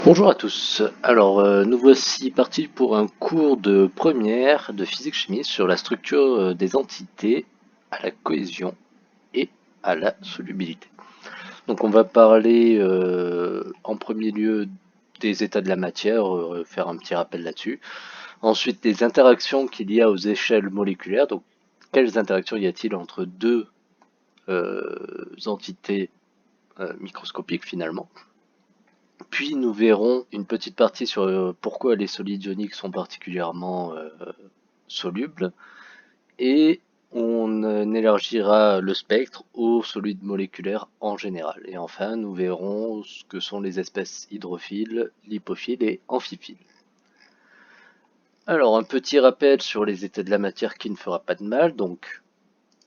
Bonjour à tous. Alors, nous voici partis pour un cours de première de physique-chimie sur la structure des entités, à la cohésion et à la solubilité. Donc, on va parler en premier lieu des états de la matière, faire un petit rappel là-dessus. Ensuite, des interactions qu'il y a aux échelles moléculaires. Donc, quelles interactions y a-t-il entre deux entités microscopiques finalement? Puis nous verrons une petite partie sur pourquoi les solides ioniques sont particulièrement solubles et on élargira le spectre aux solides moléculaires en général. Et enfin, nous verrons ce que sont les espèces hydrophiles, lipophiles et amphiphiles. Alors, un petit rappel sur les états de la matière qui ne fera pas de mal. Donc,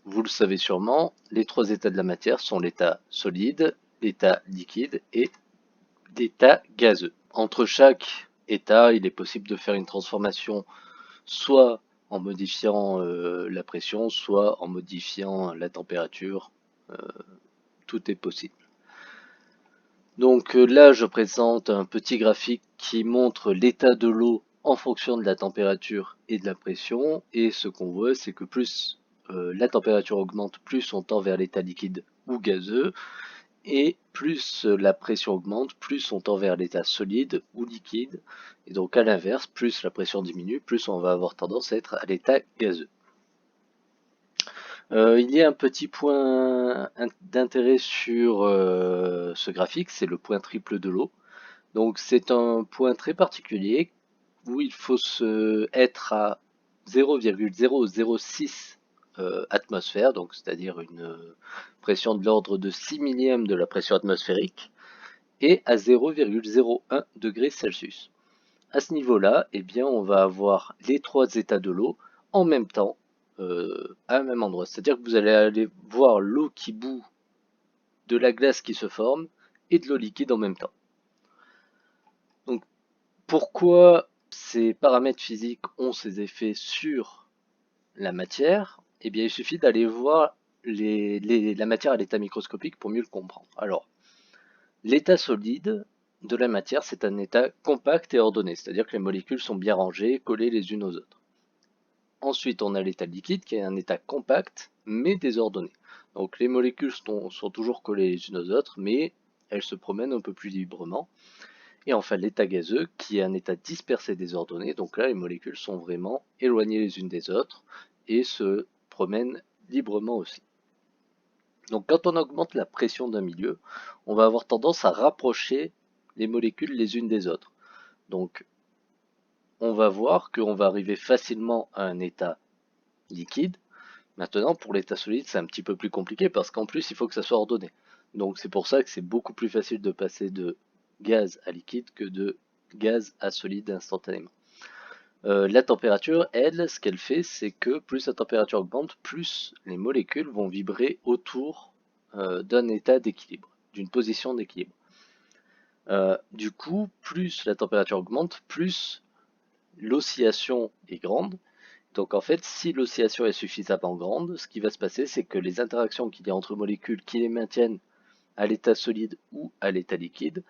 vous le savez sûrement, les trois états de la matière sont l'état solide, l'état liquide et l'état gazeux. Entre chaque état, il est possible de faire une transformation soit en modifiant la pression, soit en modifiant la température. Euh, tout est possible. Donc là, je présente un petit graphique qui montre l'état de l'eau en fonction de la température et de la pression. Et ce qu'on voit, c'est que plus la température augmente, plus on tend vers l'état liquide ou gazeux. Et plus la pression augmente, plus on tend vers l'état solide ou liquide. Et donc à l'inverse, plus la pression diminue, plus on va avoir tendance à être à l'état gazeux. Il y a un petit point d'intérêt sur ce graphique, c'est le point triple de l'eau. Donc c'est un point très particulier où il faut être à 0,006 atmosphère, donc c'est-à-dire une pression de l'ordre de 6 millièmes de la pression atmosphérique, et à 0,01 degrés Celsius. À ce niveau-là, eh bien, on va avoir les trois états de l'eau en même temps, à un même endroit. C'est-à-dire que vous allez aller voir l'eau qui bout, de la glace qui se forme et de l'eau liquide en même temps. Donc, pourquoi ces paramètres physiques ont ces effets sur la matière? Eh bien, il suffit d'aller voir la matière à l'état microscopique pour mieux le comprendre. Alors, l'état solide de la matière, c'est un état compact et ordonné, c'est-à-dire que les molécules sont bien rangées, collées les unes aux autres. Ensuite, on a l'état liquide qui est un état compact mais désordonné. Donc les molécules sont toujours collées les unes aux autres, mais elles se promènent un peu plus librement. Et enfin, l'état gazeux qui est un état dispersé et désordonné. Donc là, les molécules sont vraiment éloignées les unes des autres et se promènent librement aussi. Donc quand on augmente la pression d'un milieu, on va avoir tendance à rapprocher les molécules les unes des autres. Donc on va voir qu'on va arriver facilement à un état liquide. Maintenant, pour l'état solide, c'est un petit peu plus compliqué parce qu'en plus, il faut que ça soit ordonné. Donc c'est pour ça que c'est beaucoup plus facile de passer de gaz à liquide que de gaz à solide instantanément. La température, elle, ce qu'elle fait, c'est que plus la température augmente, plus les molécules vont vibrer autour d'un état d'équilibre, d'une position d'équilibre. Du coup, plus la température augmente, plus l'oscillation est grande. Donc en fait, si l'oscillation est suffisamment grande, ce qui va se passer, c'est que les interactions qu'il y a entre molécules qui les maintiennent à l'état solide ou à l'état liquide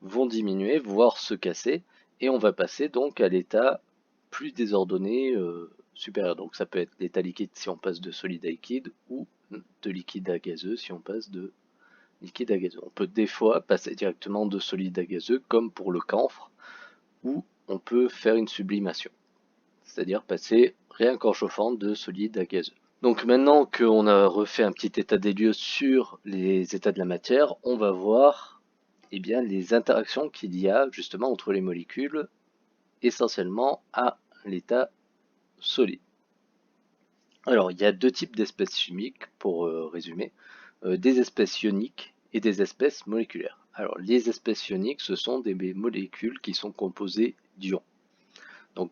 vont diminuer, voire se casser, et on va passer donc à l'état plus désordonné supérieur. Donc ça peut être l'état liquide si on passe de solide à liquide, ou de liquide à gazeux si on passe de liquide à gazeux. On peut des fois passer directement de solide à gazeux, comme pour le camphre, où on peut faire une sublimation, c'est-à-dire passer rien qu'en chauffant de solide à gazeux. Donc maintenant qu'on a refait un petit état des lieux sur les états de la matière, on va voir eh bien, les interactions qu'il y a justement entre les molécules, essentiellement à l'état solide. Alors il y a deux types d'espèces chimiques pour résumer, des espèces ioniques et des espèces moléculaires. Alors les espèces ioniques, ce sont des molécules qui sont composées d'ions. Donc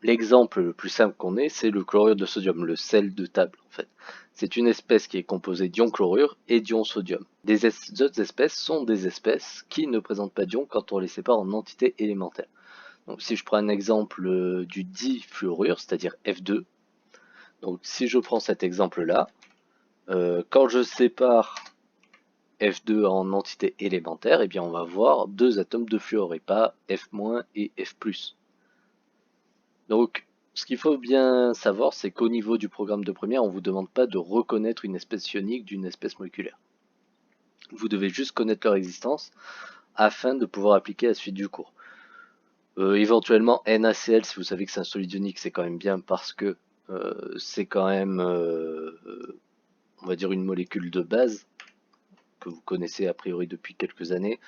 l'exemple le plus simple qu'on ait, c'est le chlorure de sodium, le sel de table en fait. C'est une espèce qui est composée d'ion chlorure et d'ion sodium. Des autres espèces sont des espèces qui ne présentent pas d'ions quand on les sépare en entités élémentaires. Donc si je prends un exemple du difluorure, c'est-à-dire F2, donc si je prends cet exemple-là, quand je sépare F2 en entité élémentaire, et bien on va voir deux atomes de fluor et pas F- et F+. Donc, ce qu'il faut bien savoir, c'est qu'au niveau du programme de première, on ne vous demande pas de reconnaître une espèce ionique d'une espèce moléculaire. Vous devez juste connaître leur existence afin de pouvoir appliquer la suite du cours. Éventuellement, NaCl, si vous savez que c'est un solide ionique, c'est quand même bien parce que c'est quand même, on va dire, une molécule de base que vous connaissez a priori depuis quelques années.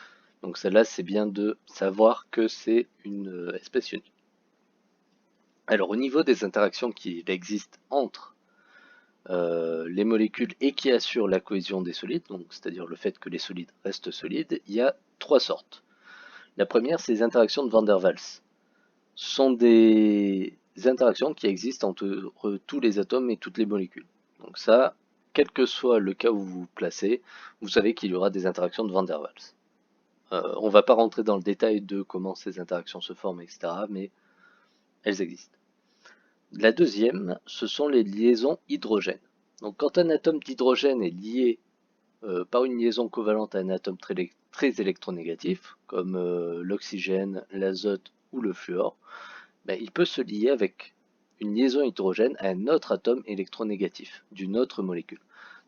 Donc celle-là, c'est bien de savoir que c'est une espèce ionique. Alors au niveau des interactions qui existent entre les molécules et qui assurent la cohésion des solides, donc c'est-à-dire le fait que les solides restent solides, il y a trois sortes. La première, c'est les interactions de Van der Waals. Ce sont des interactions qui existent entre tous les atomes et toutes les molécules. Donc ça, quel que soit le cas où vous vous placez, vous savez qu'il y aura des interactions de Van der Waals. On ne va pas rentrer dans le détail de comment ces interactions se forment, etc., mais elles existent. La deuxième, ce sont les liaisons hydrogènes. Donc quand un atome d'hydrogène est lié par une liaison covalente à un atome très électronégatif, comme l'oxygène, l'azote ou le fluor, ben, il peut se lier avec une liaison hydrogène à un autre atome électronégatif d'une autre molécule.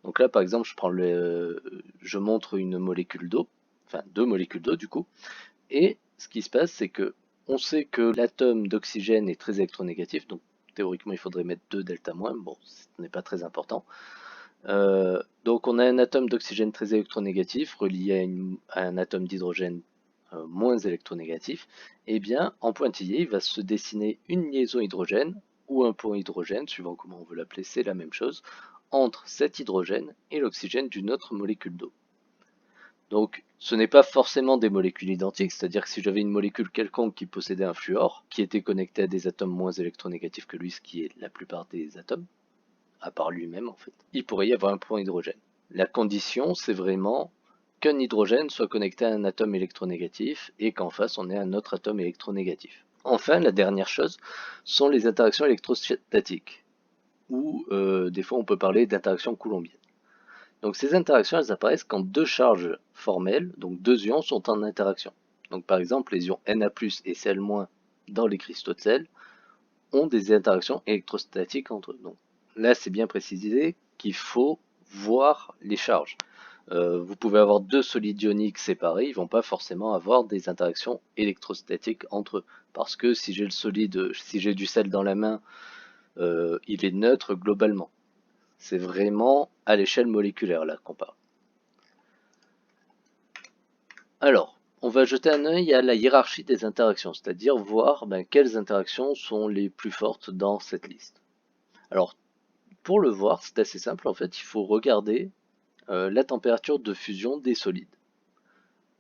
Donc là, par exemple, je montre une molécule d'eau, enfin deux molécules d'eau du coup, et ce qui se passe, c'est que on sait que l'atome d'oxygène est très électronégatif, donc théoriquement il faudrait mettre 2 delta moins, bon, ce n'est pas très important. Donc on a un atome d'oxygène très électronégatif relié à un atome d'hydrogène moins électronégatif, et bien en pointillé il va se dessiner une liaison hydrogène ou un pont hydrogène, suivant comment on veut l'appeler, c'est la même chose, entre cet hydrogène et l'oxygène d'une autre molécule d'eau. Donc ce n'est pas forcément des molécules identiques, c'est-à-dire que si j'avais une molécule quelconque qui possédait un fluor, qui était connecté à des atomes moins électronégatifs que lui, ce qui est la plupart des atomes, à part lui-même en fait, il pourrait y avoir un point hydrogène. La condition, c'est vraiment qu'un hydrogène soit connecté à un atome électronégatif et qu'en face on ait un autre atome électronégatif. Enfin, la dernière chose sont les interactions électrostatiques, ou des fois on peut parler d'interactions coulombiennes. Donc ces interactions, elles apparaissent quand deux charges formelles, donc deux ions, sont en interaction. Donc par exemple, les ions Na+, et Cl- dans les cristaux de sel ont des interactions électrostatiques entre eux. Donc là, c'est bien précisé qu'il faut voir les charges. Vous pouvez avoir deux solides ioniques séparés, ils ne vont pas forcément avoir des interactions électrostatiques entre eux. Parce que si j'ai le solide, si j'ai du sel dans la main, il est neutre globalement. C'est vraiment à l'échelle moléculaire là qu'on parle. Alors, on va jeter un œil à la hiérarchie des interactions, c'est-à-dire voir quelles interactions sont les plus fortes dans cette liste. Alors, pour le voir, c'est assez simple, en fait, il faut regarder la température de fusion des solides.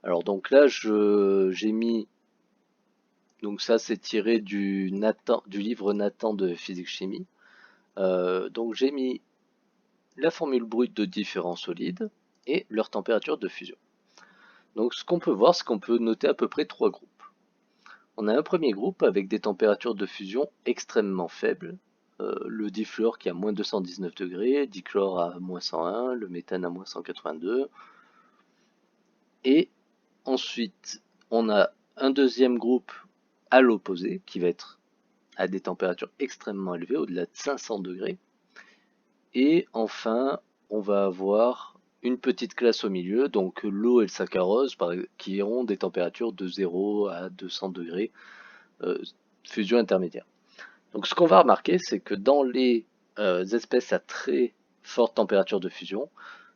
Alors donc là, j'ai mis, donc ça c'est tiré du livre Nathan de physique-chimie. Donc j'ai mis la formule brute de différents solides et leur température de fusion. Donc ce qu'on peut voir, c'est qu'on peut noter à peu près trois groupes. On a un premier groupe avec des températures de fusion extrêmement faibles. Le difluor qui est à moins 219 degrés, dichlore à moins 101, le méthane à moins 182. Et ensuite, on a un deuxième groupe à l'opposé qui va être à des températures extrêmement élevées, au-delà de 500 degrés. Et enfin, on va avoir une petite classe au milieu, donc l'eau et le saccharose, qui auront des températures de 0 à 200 degrés, fusion intermédiaire. Donc ce qu'on va remarquer, c'est que dans les espèces à très forte température de fusion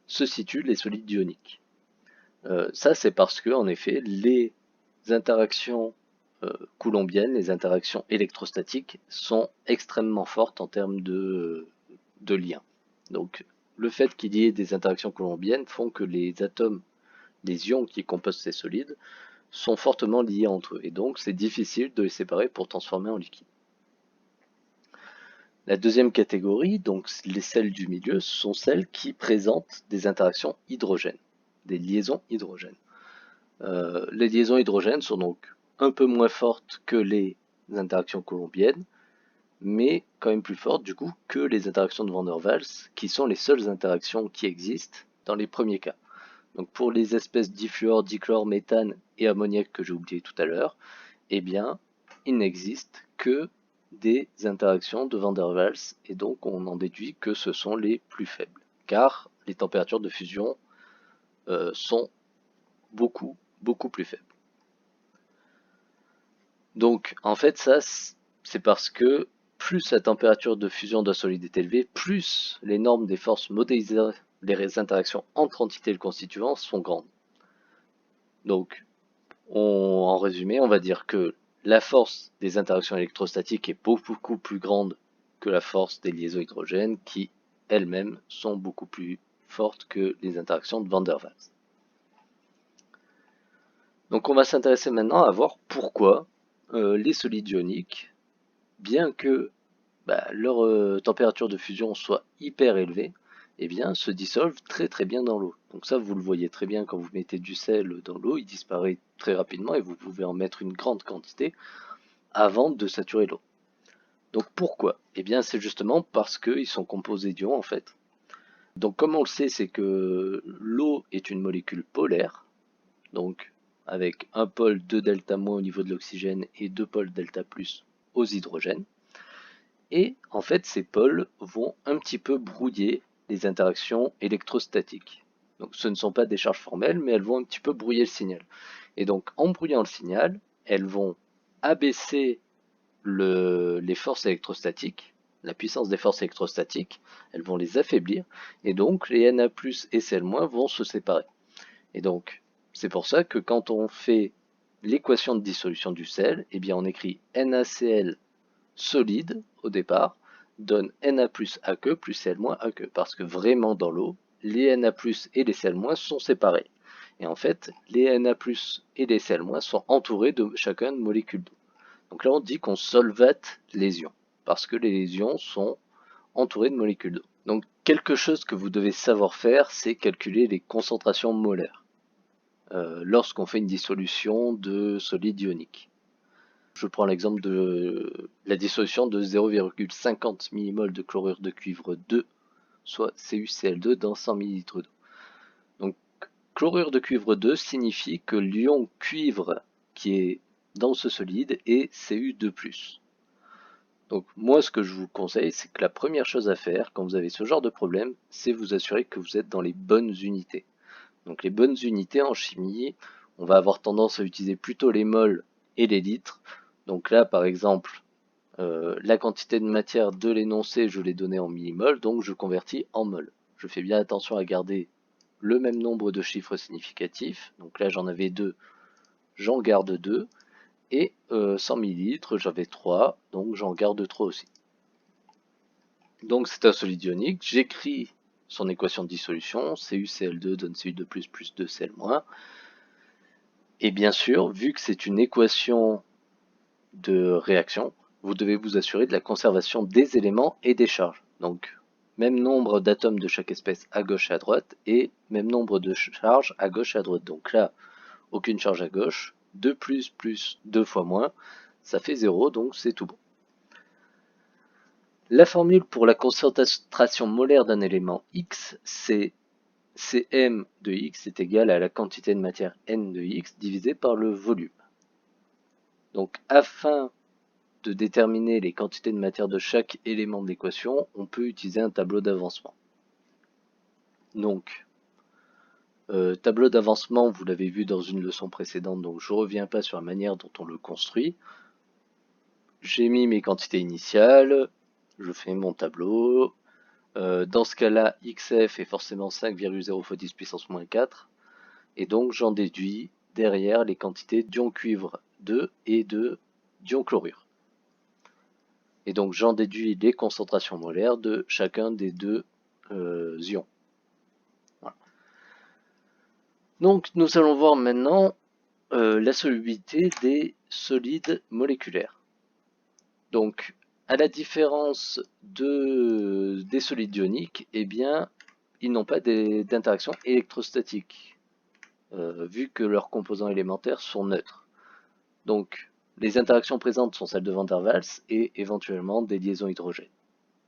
se situent les solides ioniques. Ça c'est parce que, en effet, les interactions coulombiennes, les interactions électrostatiques, sont extrêmement fortes en termes de liens. Donc le fait qu'il y ait des interactions coulombiennes font que les atomes, les ions qui composent ces solides, sont fortement liés entre eux, et donc c'est difficile de les séparer pour transformer en liquide. La deuxième catégorie, donc celles du milieu, sont celles qui présentent des interactions hydrogènes, des liaisons hydrogènes. Les liaisons hydrogènes sont donc un peu moins fortes que les interactions coulombiennes, mais quand même plus fortes du coup que les interactions de Van der Waals, qui sont les seules interactions qui existent dans les premiers cas. Donc pour les espèces difluor, dichlore, méthane et ammoniac que j'ai oublié tout à l'heure, eh bien, il n'existe que des interactions de Van der Waals, et donc on en déduit que ce sont les plus faibles, car les températures de fusion sont beaucoup plus faibles. Donc en fait ça c'est parce que plus la température de fusion d'un solide est élevée, plus les normes des forces modélisant les interactions entre entités le constituant sont grandes. Donc en résumé, on va dire que la force des interactions électrostatiques est beaucoup plus grande que la force des liaisons hydrogènes qui elles-mêmes sont beaucoup plus fortes que les interactions de Van der Waals. Donc on va s'intéresser maintenant à voir pourquoi les solides ioniques, bien que leur température de fusion soit hyper élevée, eh bien, se dissolvent très bien dans l'eau. Donc ça, vous le voyez très bien quand vous mettez du sel dans l'eau, il disparaît très rapidement et vous pouvez en mettre une grande quantité avant de saturer l'eau. Donc pourquoi? Eh bien, c'est justement parce qu'ils sont composés d'ions en fait. Donc comme on le sait, c'est que l'eau est une molécule polaire, donc avec un pôle 2 delta- au niveau de l'oxygène et 2 pôles delta+ aux hydrogènes. Et en fait, ces pôles vont un petit peu brouiller les interactions électrostatiques. Donc ce ne sont pas des charges formelles, mais elles vont un petit peu brouiller le signal. Et donc en brouillant le signal, elles vont abaisser les forces électrostatiques, la puissance des forces électrostatiques, elles vont les affaiblir, et donc les Na+ et Cl- vont se séparer. Et donc c'est pour ça que quand on fait l'équation de dissolution du sel, eh bien on écrit NaCl solide au départ donne Na plus Aq plus Cl Aq, parce que vraiment dans l'eau, les Na plus et les Cl sont séparés. Et en fait, les Na plus et les Cl sont entourés de chacun de molécules d'eau. Donc là on dit qu'on solvate les ions, parce que les ions sont entourés de molécules d'eau. Donc quelque chose que vous devez savoir faire, c'est calculer les concentrations molaires lorsqu'on fait une dissolution de solide ionique. Je prends l'exemple de la dissolution de 0,50 mmol de chlorure de cuivre 2, soit CuCl2 dans 100 ml d'eau. Donc chlorure de cuivre 2 signifie que l'ion cuivre qui est dans ce solide est Cu2+. Donc moi ce que je vous conseille, c'est que la première chose à faire quand vous avez ce genre de problème, c'est vous assurer que vous êtes dans les bonnes unités. Donc les bonnes unités en chimie, on va avoir tendance à utiliser plutôt les mols et les litres. Donc là par exemple, la quantité de matière de l'énoncé, je l'ai donné en millimol, donc je convertis en mol. Je fais bien attention à garder le même nombre de chiffres significatifs. Donc là j'en avais 2, j'en garde 2. Et 100 ml, j'avais 3, donc j'en garde 3 aussi. Donc c'est un solide ionique, j'écris son équation de dissolution, CuCl2 donne Cu2+, plus 2Cl-. Et bien sûr, vu que c'est une équation de réaction, vous devez vous assurer de la conservation des éléments et des charges. Donc même nombre d'atomes de chaque espèce à gauche et à droite, et même nombre de charges à gauche et à droite. Donc là, aucune charge à gauche, 2 plus 2 fois moins, ça fait 0, donc c'est tout bon. La formule pour la concentration molaire d'un élément X, c'est Cm de X est égal à la quantité de matière N de X divisé par le volume. Donc afin de déterminer les quantités de matière de chaque élément de l'équation, on peut utiliser un tableau d'avancement. Donc, tableau d'avancement, vous l'avez vu dans une leçon précédente, donc je ne reviens pas sur la manière dont on le construit. J'ai mis mes quantités initiales, je fais mon tableau. Dans ce cas-là, XF est forcément 5,0 fois 10 puissance moins 4, et donc j'en déduis derrière les quantités d'ion cuivre 2 et de d'ion chlorure. Et donc j'en déduis les concentrations molaires de chacun des deux ions. Voilà. Donc nous allons voir maintenant la solubilité des solides moléculaires. Donc à la différence des solides ioniques, eh bien ils n'ont pas d'interaction électrostatique, vu que leurs composants élémentaires sont neutres. Donc les interactions présentes sont celles de Van der Waals et éventuellement des liaisons hydrogènes,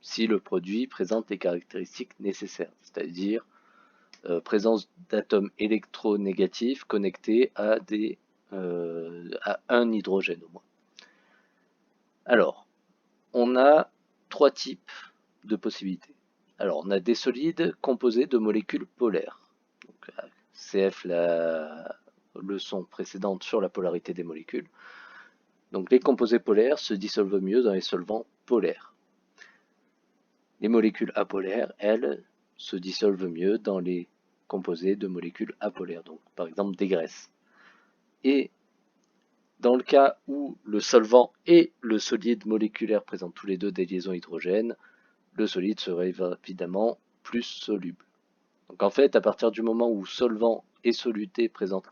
si le produit présente les caractéristiques nécessaires, c'est-à-dire présence d'atomes électronégatifs connectés à un hydrogène au moins. Alors, on a trois types de possibilités. Alors, on a des solides composés de molécules polaires. Donc, CF, la leçon précédente sur la polarité des molécules. Donc, les composés polaires se dissolvent mieux dans les solvants polaires. Les molécules apolaires, elles, se dissolvent mieux dans les composés de molécules apolaires, donc par exemple des graisses. Et dans le cas où le solvant et le solide moléculaire présentent tous les deux des liaisons hydrogènes, le solide serait évidemment plus soluble. Donc en fait, à partir du moment où solvant et soluté présentent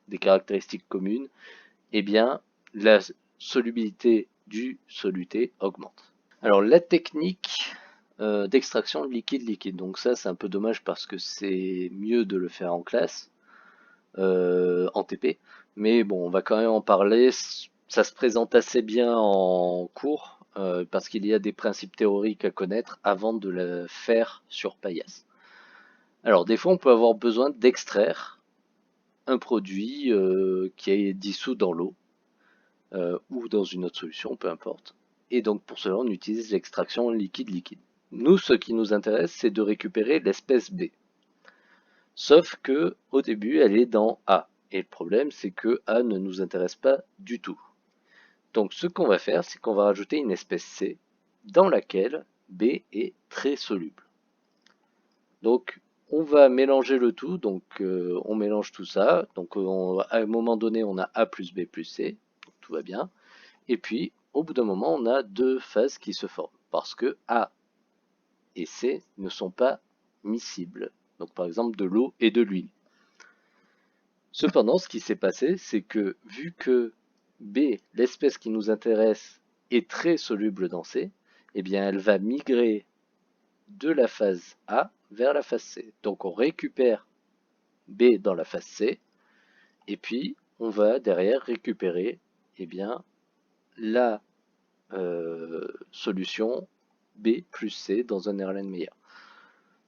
des caractéristiques communes, eh bien la solubilité du soluté augmente. Alors la technique d'extraction de liquide-liquide, donc ça c'est un peu dommage parce que c'est mieux de le faire en classe, en TP, mais bon on va quand même en parler, ça se présente assez bien en cours, parce qu'il y a des principes théoriques à connaître avant de le faire sur paillasse. Alors des fois on peut avoir besoin d'extraire un produit qui est dissous dans l'eau, ou dans une autre solution, peu importe. Et donc pour cela, on utilise l'extraction liquide-liquide. Nous, ce qui nous intéresse, c'est de récupérer l'espèce B. Sauf que au début, elle est dans A. Et le problème, c'est que A ne nous intéresse pas du tout. Donc ce qu'on va faire, c'est qu'on va rajouter une espèce C dans laquelle B est très soluble. Donc on va mélanger le tout, donc on mélange tout ça. Donc à un moment donné, on a A plus B plus C, donc tout va bien. Et puis, au bout d'un moment, on a deux phases qui se forment, parce que A et C ne sont pas miscibles. Donc par exemple de l'eau et de l'huile. Cependant, ce qui s'est passé, c'est que vu que B, l'espèce qui nous intéresse, est très soluble dans C, eh bien elle va migrer de la phase A vers la phase C. Donc on récupère B dans la phase C, et puis on va derrière récupérer eh bien, la solution B plus C dans un Erlenmeyer.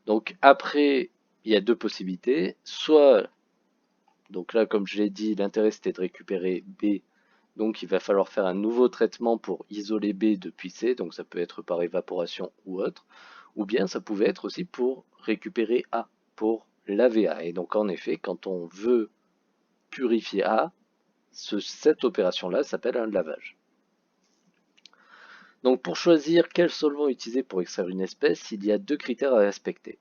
Donc après, il y a deux possibilités. Soit, donc là comme je l'ai dit, l'intérêt c'était de récupérer B, donc il va falloir faire un nouveau traitement pour isoler B depuis C, donc ça peut être par évaporation ou autre, ou bien ça pouvait être aussi pour récupérer A, pour laver A. Et donc en effet, quand on veut purifier A, cette opération-là s'appelle un lavage. Donc pour choisir quel solvant utiliser pour extraire une espèce, il y a deux critères à respecter.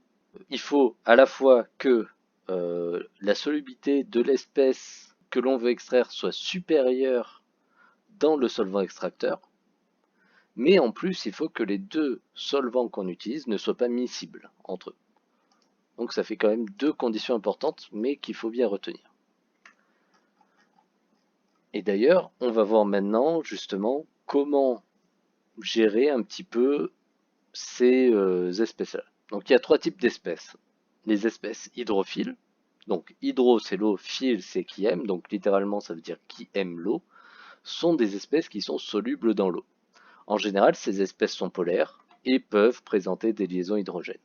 Il faut à la fois que la solubilité de l'espèce que l'on veut extraire soit supérieure dans le solvant extracteur, mais en plus il faut que les deux solvants qu'on utilise ne soient pas miscibles entre eux. Donc ça fait quand même deux conditions importantes, mais qu'il faut bien retenir. Et d'ailleurs, on va voir maintenant justement comment gérer un petit peu ces espèces-là. Donc il y a trois types d'espèces. Les espèces hydrophiles, donc hydro c'est l'eau, phile c'est qui aime, donc littéralement ça veut dire qui aime l'eau, sont des espèces qui sont solubles dans l'eau. En général, ces espèces sont polaires et peuvent présenter des liaisons hydrogènes.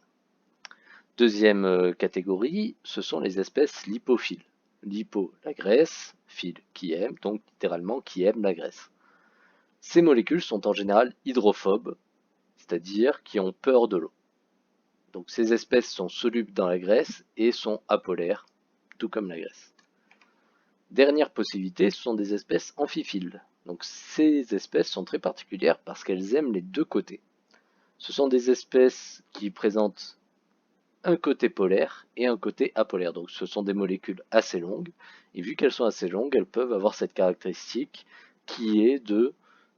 Deuxième catégorie, ce sont les espèces lipophiles. Lipo, la graisse, phile, qui aime, donc littéralement qui aime la graisse. Ces molécules sont en général hydrophobes, c'est-à-dire qui ont peur de l'eau. Donc ces espèces sont solubles dans la graisse et sont apolaires, tout comme la graisse. Dernière possibilité, ce sont des espèces amphiphiles. Donc ces espèces sont très particulières parce qu'elles aiment les deux côtés. Ce sont des espèces qui présentent un côté polaire et un côté apolaire. Donc ce sont des molécules assez longues, et vu qu'elles sont assez longues, elles peuvent avoir cette caractéristique qui est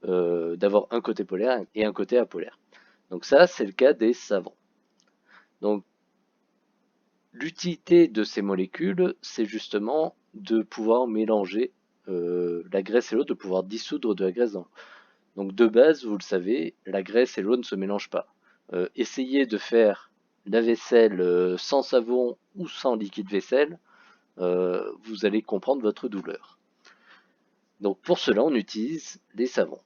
d'avoir un côté polaire et un côté apolaire. Donc ça, c'est le cas des savons. Donc l'utilité de ces molécules, c'est justement de pouvoir mélanger la graisse et l'eau, de pouvoir dissoudre de la graisse dans l'eau. Donc de base, vous le savez, la graisse et l'eau ne se mélangent pas. Essayez de faire la vaisselle sans savon ou sans liquide vaisselle, vous allez comprendre votre douleur. Donc pour cela, on utilise des savons.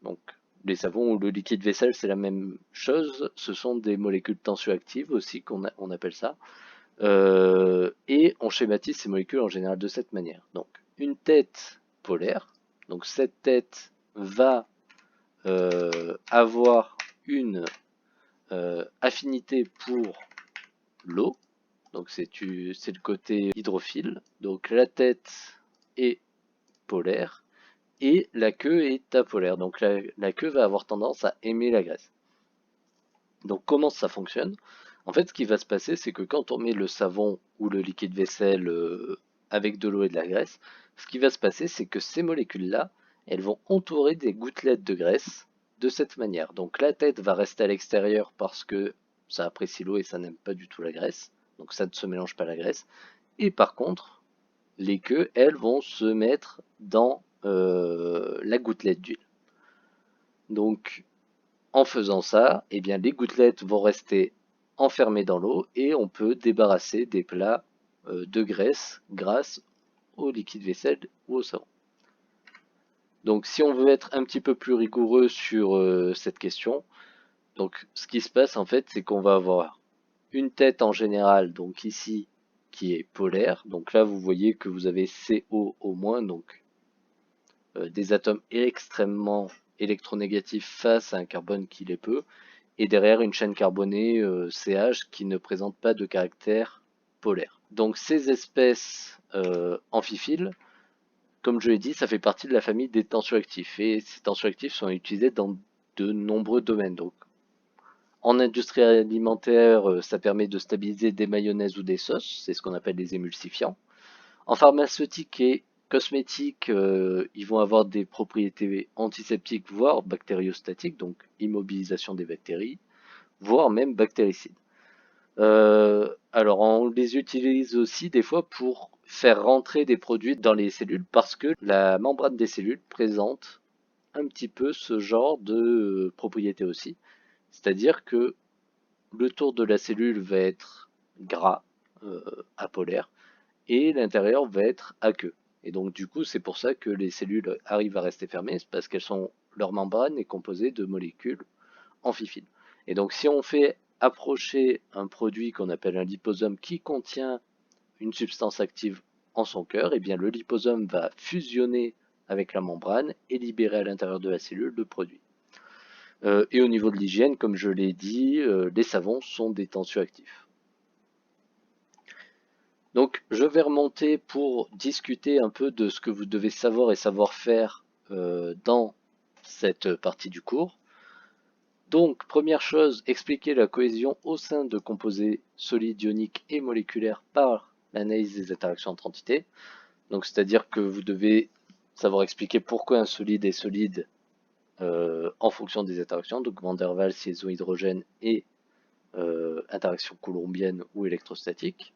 Donc les savons ou le liquide vaisselle, c'est la même chose. Ce sont des molécules tensioactives aussi on appelle ça. Et on schématise ces molécules en général de cette manière. Donc une tête polaire. Donc cette tête va avoir une affinité pour l'eau. Donc c'est le côté hydrophile. Donc la tête est polaire et la queue est apolaire. Donc la queue va avoir tendance à aimer la graisse. Donc comment ça fonctionne? En fait, ce qui va se passer, c'est que quand on met le savon ou le liquide vaisselle avec de l'eau et de la graisse, ce qui va se passer, c'est que ces molécules-là, elles vont entourer des gouttelettes de graisse de cette manière. Donc la tête va rester à l'extérieur parce que ça apprécie l'eau et ça n'aime pas du tout la graisse. Donc ça ne se mélange pas à la graisse. Et par contre, les queues, elles, vont se mettre dans la gouttelette d'huile. Donc en faisant ça, eh bien, les gouttelettes vont rester enfermées dans l'eau et on peut débarrasser des plats de graisse grâce au liquide vaisselle ou au savon. Donc si on veut être un petit peu plus rigoureux sur cette question, donc ce qui se passe en fait, c'est qu'on va avoir une tête en général, donc ici, qui est polaire. Donc là, vous voyez que vous avez CO au moins, donc des atomes extrêmement électronégatifs face à un carbone qui l'est peu, et derrière une chaîne carbonée CH qui ne présente pas de caractère polaire. Donc ces espèces amphiphiles, comme je l'ai dit, ça fait partie de la famille des tensioactifs, et ces tensioactifs sont utilisés dans de nombreux domaines. Donc en industrie alimentaire, ça permet de stabiliser des mayonnaises ou des sauces, c'est ce qu'on appelle des émulsifiants. En pharmaceutique et cosmétique, ils vont avoir des propriétés antiseptiques, voire bactériostatiques, donc immobilisation des bactéries, voire même bactéricides. Alors on les utilise aussi des fois pour faire rentrer des produits dans les cellules parce que la membrane des cellules présente un petit peu ce genre de propriétés aussi. C'est-à-dire que le tour de la cellule va être gras, apolaire, et l'intérieur va être aqueux. Et donc du coup, c'est pour ça que les cellules arrivent à rester fermées, c'est parce qu'elles sont leur membrane est composée de molécules amphiphiles. Et donc si on fait approcher un produit qu'on appelle un liposome qui contient une substance active en son cœur, et bien le liposome va fusionner avec la membrane et libérer à l'intérieur de la cellule le produit. Et au niveau de l'hygiène, comme je l'ai dit, les savons sont des tensioactifs. Donc je vais remonter pour discuter un peu de ce que vous devez savoir et savoir faire dans cette partie du cours. Donc première chose, expliquer la cohésion au sein de composés solides, ioniques et moléculaires par l'analyse des interactions entre entités. Donc c'est-à-dire que vous devez savoir expliquer pourquoi un solide est solide en fonction des interactions, donc Van der Waals, liaison hydrogène et interaction coulombienne ou électrostatique.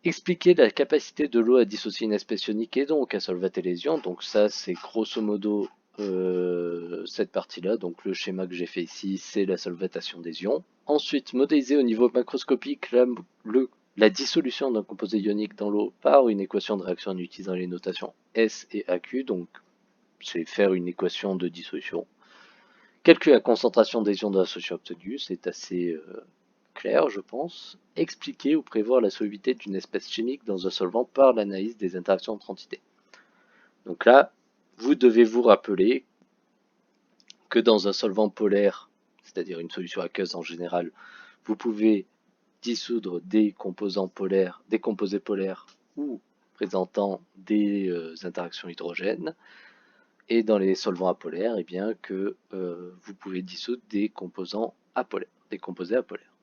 Expliquer la capacité de l'eau à dissocier une espèce ionique et donc à solvater les ions. Donc ça, c'est grosso modo cette partie-là. Donc le schéma que j'ai fait ici, c'est la solvatation des ions. Ensuite, modéliser au niveau macroscopique la dissolution d'un composé ionique dans l'eau par une équation de réaction en utilisant les notations S et AQ. Donc c'est faire une équation de dissolution. Calculer la concentration des ions de la solution obtenue, c'est assez clair, je pense. Expliquer ou prévoir la solubilité d'une espèce chimique dans un solvant par l'analyse des interactions entre entités. Donc là, vous devez vous rappeler que dans un solvant polaire, c'est-à-dire une solution aqueuse en général, vous pouvez dissoudre des composants polaires, des composés polaires ou présentant des interactions hydrogènes. Et dans les solvants apolaires, eh bien que vous pouvez dissoudre des composants apolaires, des composés apolaires.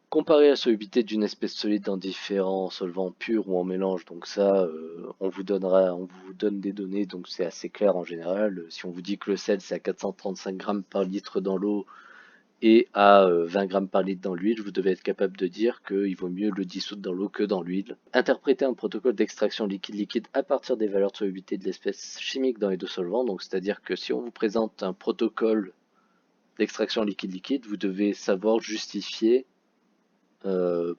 Comparer la solubilité d'une espèce solide dans différents solvants purs ou en mélange, donc ça, on vous donne des données, donc c'est assez clair en général. Si on vous dit que le sel c'est à 435 grammes par litre dans l'eau et à 20 grammes par litre dans l'huile, vous devez être capable de dire qu'il vaut mieux le dissoudre dans l'eau que dans l'huile. Interpréter un protocole d'extraction liquide-liquide à partir des valeurs de solubilité de l'espèce chimique dans les deux solvants, donc c'est-à-dire que si on vous présente un protocole d'extraction liquide-liquide, vous devez savoir justifier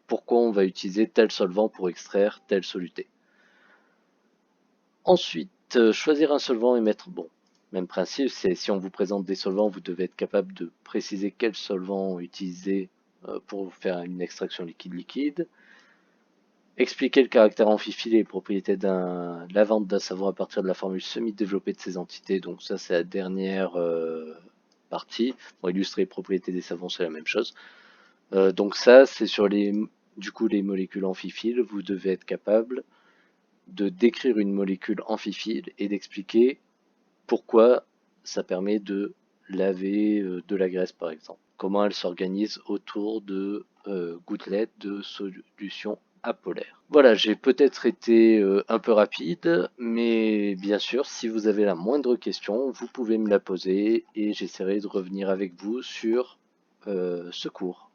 pourquoi on va utiliser tel solvant pour extraire telle soluté. Ensuite, choisir un solvant et mettre bon. Même principe, c'est si on vous présente des solvants, vous devez être capable de préciser quels solvants utiliser pour faire une extraction liquide-liquide. Expliquer le caractère amphiphiles et les propriétés de la vente d'un savon à partir de la formule semi-développée de ces entités. Donc ça, c'est la dernière partie. Pour illustrer les propriétés des savons, c'est la même chose. Donc ça, c'est sur les molécules amphiphiles. Vous devez être capable de décrire une molécule amphifile et d'expliquer pourquoi ça permet de laver de la graisse par exemple. Comment elle s'organise autour de gouttelettes de solution apolaire. Voilà, j'ai peut-être été un peu rapide, mais bien sûr, si vous avez la moindre question, vous pouvez me la poser et j'essaierai de revenir avec vous sur ce cours.